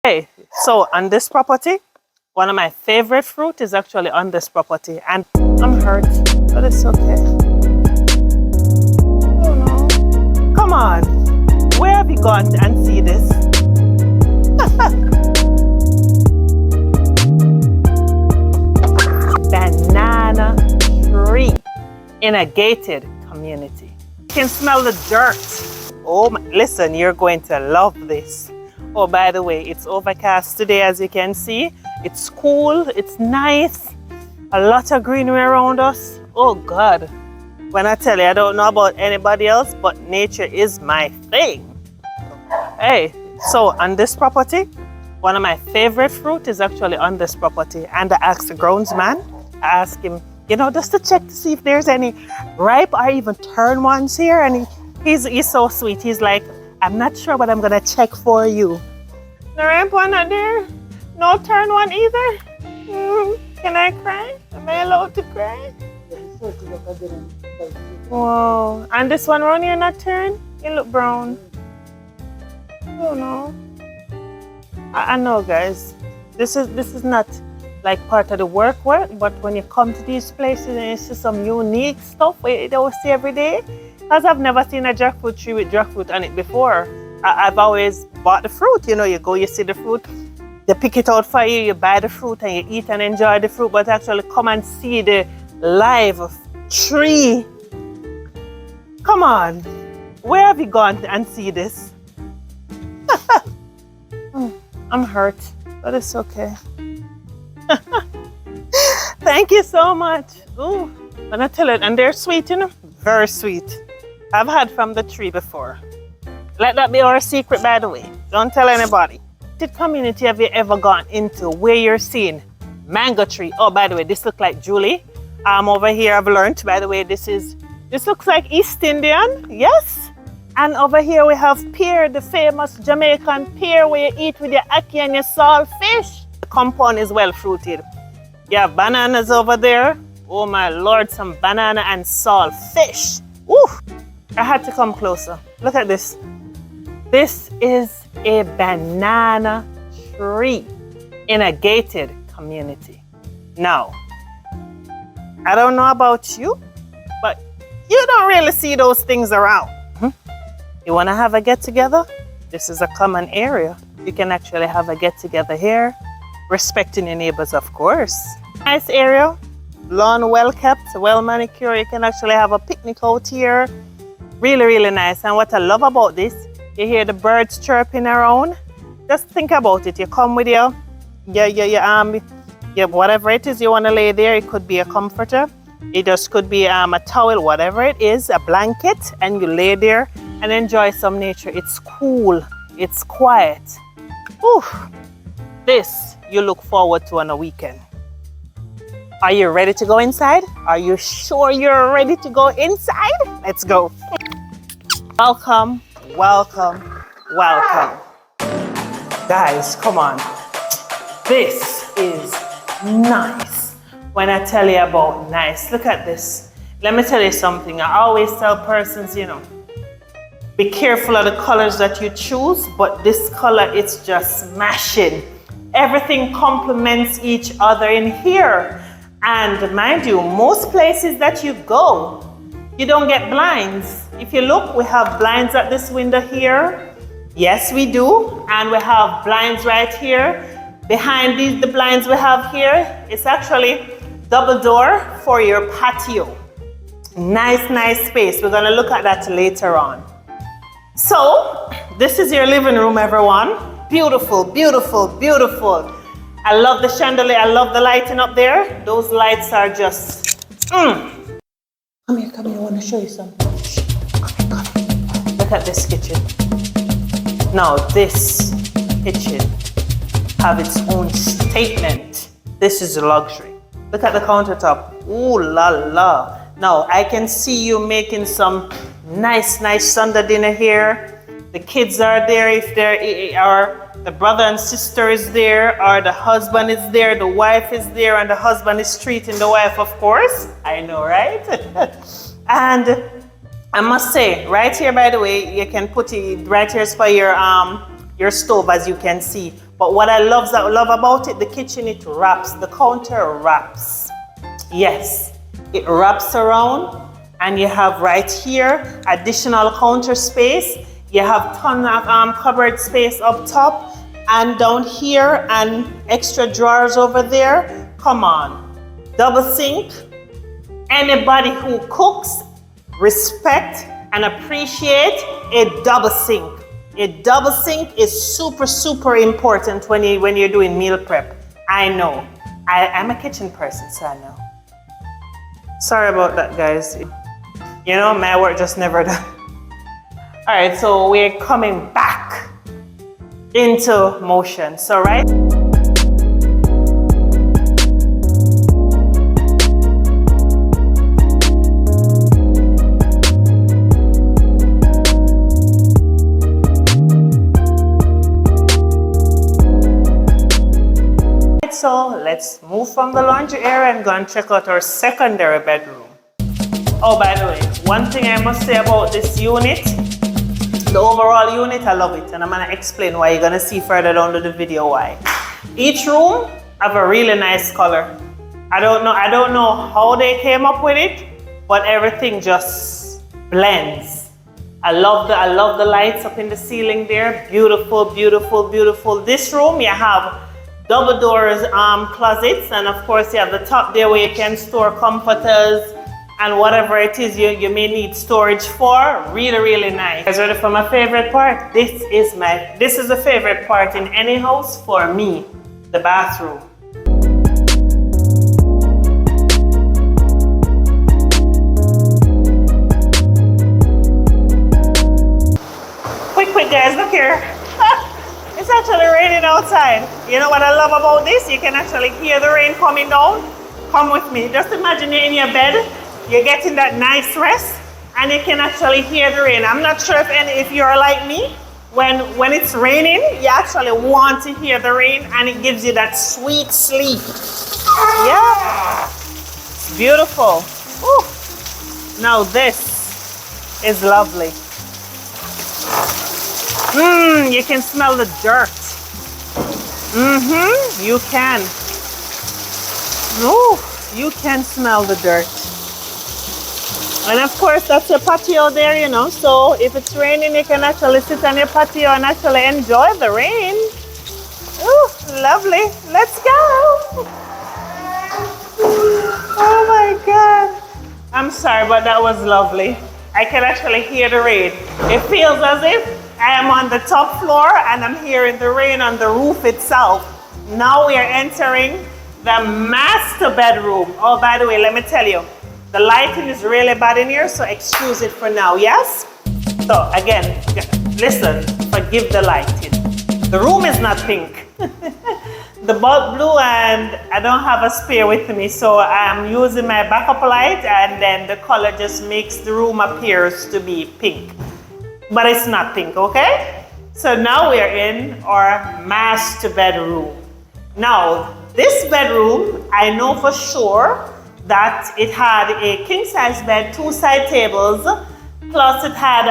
Hey, so on this property, one of my favorite fruit is actually on this property, and I'm hurt, but it's okay. Oh no. Come on, where have you gone and see this? Banana tree in a gated community. You can smell the dirt. Oh, listen, you're going to love this. Oh, by the way, it's overcast today, as you can see. It's cool, it's nice. A lot of greenery around us. Oh God, when I tell you, I don't know about anybody else, but nature is my thing. Hey, so on this property, one of my favorite fruit is actually on this property. And I asked the groundsman, I asked him, you know, just to check to see if there's any ripe or even turn ones here. And he's so sweet. He's like, I'm not sure, but I'm gonna check for you. No ripe one out there? No turn one either? Can I cry? Am I allowed to cry? Whoa. And this one around here not turn? You look brown. Oh no. I know, guys. This is not like part of the work, but when you come to these places and you see some unique stuff you don't see every day, because I've never seen a jackfruit tree with jackfruit on it before. I've always bought the fruit. You know, you go, you see the fruit, they pick it out for you, you buy the fruit and you eat and enjoy the fruit, but actually come and see the live tree. Come on, where have you gone and see this? I'm hurt, but it's okay. Thank you so much. Ooh, and I tell it, and they're sweet, you know, very sweet. I've had from the tree before. Let that be our secret, by the way. Don't tell anybody. What community have you ever gone into where you're seeing mango tree? Oh, by the way, this looks like Julie. Over here I've learned, by the way, this looks like East Indian, yes. And over here we have pear, the famous Jamaican pear where you eat with your ackee and your salt fish. The compound is well fruited. You have bananas over there. Oh my Lord, some banana and salt fish. Woo! I had to come closer. Look at this. This is a banana tree in a gated community. Now, I don't know about you, but you don't really see those things around. You want to have a get-together? This is a common area. You can actually have a get-together here, respecting your neighbors, of course. Nice area, lawn well kept, well manicured. You can actually have a picnic out here. Really, really nice. And what I love about this, you hear the birds chirping around. Just think about it. You come with your whatever it is you want to lay there. It could be a comforter. It just could be a towel, whatever it is, a blanket, and you lay there and enjoy some nature. It's cool. It's quiet. Whew. This you look forward to on a weekend. Are you ready to go inside? Are you sure you're ready to go inside? Let's go. Welcome, welcome, welcome. Guys, come on. This is nice. When I tell you about nice, look at this. Let me tell you something. I always tell persons, you know, be careful of the colors that you choose, but this color, it's just smashing. Everything complements each other in here. And mind you, most places that you go, you don't get blinds. If you look, we have blinds at this window here. Yes, we do. And we have blinds right here. Behind the blinds we have here, it's actually double door for your patio. Nice, nice space. We're gonna look at that later on. So, this is your living room, everyone. Beautiful, beautiful, beautiful. I love the chandelier, I love the lighting up there. Those lights are just, Come here, I want to show you something. Come. Look at this kitchen. Now, this kitchen have its own statement. This is a luxury. Look at the countertop. Ooh la la. Now, I can see you making some nice Sunday dinner here. The kids are there if there are. The brother and sister is there, or the husband is there, the wife is there, and the husband is treating the wife, of course. I know, right? And I must say, right here, by the way, you can put it right here for your stove, as you can see. But what I love about it, the kitchen, it wraps, the counter wraps. Yes, it wraps around, and you have right here additional counter space. You have ton of cupboard space up top and down here, and extra drawers over there. Come on, double sink. Anybody who cooks respect and appreciate a double sink. A double sink is super, super important when you're doing meal prep. I know. I'm a kitchen person, so I know. Sorry about that, guys. You know, my work just never done. All right, so we're coming back into motion. So, right? So let's move from the laundry area and go and check out our secondary bedroom. Oh, by the way, one thing I must say about this unit, the overall unit, I love it. And I'm gonna explain why. You're gonna see further down the video why. Each room have a really nice color. I don't know how they came up with it, but everything just blends. I love the lights up in the ceiling there. Beautiful, beautiful, beautiful. This room, you have double doors closets, and of course you have the top there where you can store comforters and whatever it is you may need storage for. Really, really nice. Guys, ready for my favorite part? This is the favorite part in any house for me, the bathroom. Quick guys, look here. It's actually raining outside. You know what I love about this? You can actually hear the rain coming down. Come with me. Just imagine you're in your bed. You're getting that nice rest, and you can actually hear the rain. I'm not sure if you're like me. When it's raining, you actually want to hear the rain, and it gives you that sweet sleep. Yeah. It's beautiful. Ooh. Now this is lovely. You can smell the dirt. You can. Ooh, you can smell the dirt. And of course, that's your patio there, you know. So if it's raining, you can actually sit on your patio and actually enjoy the rain. Ooh, lovely. Let's go. Oh my God. I'm sorry, but that was lovely. I can actually hear the rain. It feels as if I am on the top floor and I'm hearing the rain on the roof itself. Now we are entering the master bedroom. Oh, by the way, let me tell you, the lighting is really bad in here, so excuse it for now, yes? So again, listen, forgive the lighting. The room is not pink. The bulb blue, and I don't have a spare with me, so I'm using my backup light, and then the color just makes the room appears to be pink. But it's not pink, okay? So now we are in our master bedroom. Now, this bedroom, I know for sure that it had a king-size bed, 2 side tables, plus it had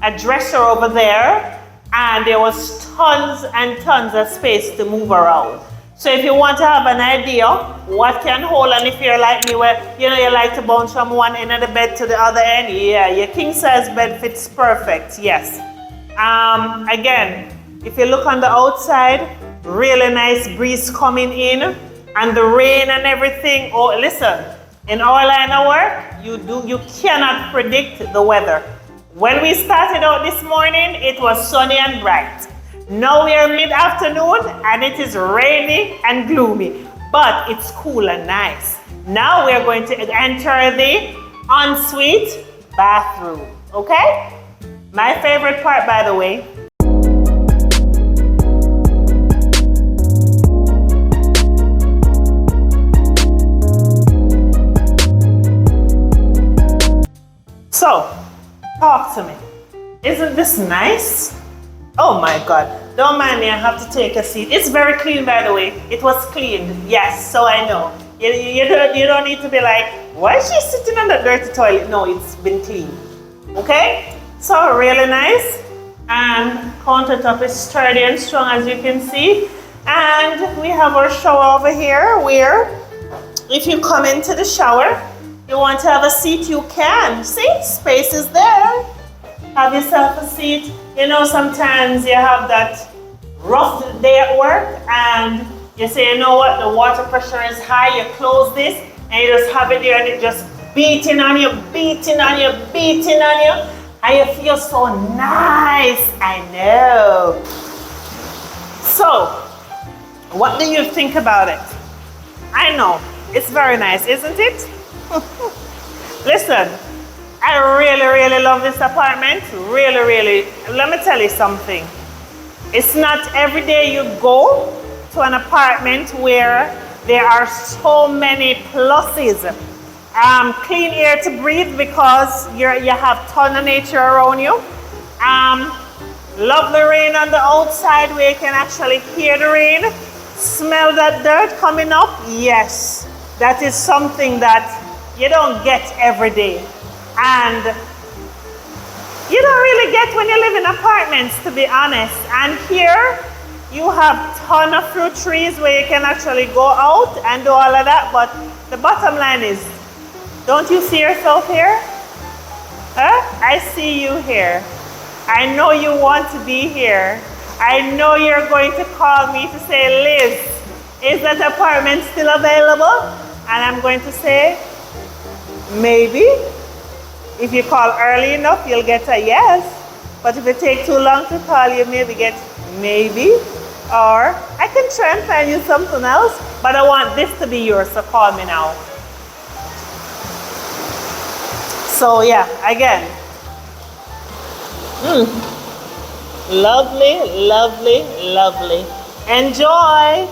a dresser over there, and there was tons and tons of space to move around. So if you want to have an idea what can hold, and if you're like me where you like to bounce from one end of the bed to the other end, yeah, your king-size bed fits perfect, yes. Again, if you look on the outside, really nice breeze coming in, and the rain and everything. Oh, listen, in our line of work, you cannot predict the weather. When we started out this morning, it was sunny and bright. Now we are mid-afternoon and it is rainy and gloomy, but it's cool and nice. Now we are going to enter the ensuite bathroom, okay? My favorite part, by the way. So, talk to me. Isn't this nice? Oh my God, don't mind me, I have to take a seat. It's very clean, by the way. It was cleaned, yes, so I know. You don't need to be like, why is she sitting on the dirty toilet? No, it's been cleaned, okay? So really nice. And countertop is sturdy and strong, as you can see. And we have our shower over here where if you come into the shower, you want to have a seat, you can. See, space is there. Have yourself a seat. You know, sometimes you have that rough day at work and you say, you know what, the water pressure is high, you close this and you just have it there and it just beating on you, beating on you, beating on you. And you feel so nice, I know. So, what do you think about it? I know, it's very nice, isn't it? Listen, I really love this apartment. Really. Let me tell you something. It's not every day you go to an apartment where there are so many pluses. Clean air to breathe because you have ton of nature around you. Lovely rain on the outside where you can actually hear the rain. Smell that dirt coming up. Yes, that is something that you don't get every day. And you don't really get when you live in apartments, to be honest. And here you have ton of fruit trees where you can actually go out and do all of that. But the bottom line is, don't you see yourself here? Huh? I see you here. I know you want to be here. I know you're going to call me to say, Liz, is that apartment still available? And I'm going to say, maybe. If you call early enough, you'll get a yes. But if it takes too long to call, you maybe get maybe. Or I can try and find you something else, but I want this to be yours, so call me now. So yeah, again. Lovely. Enjoy.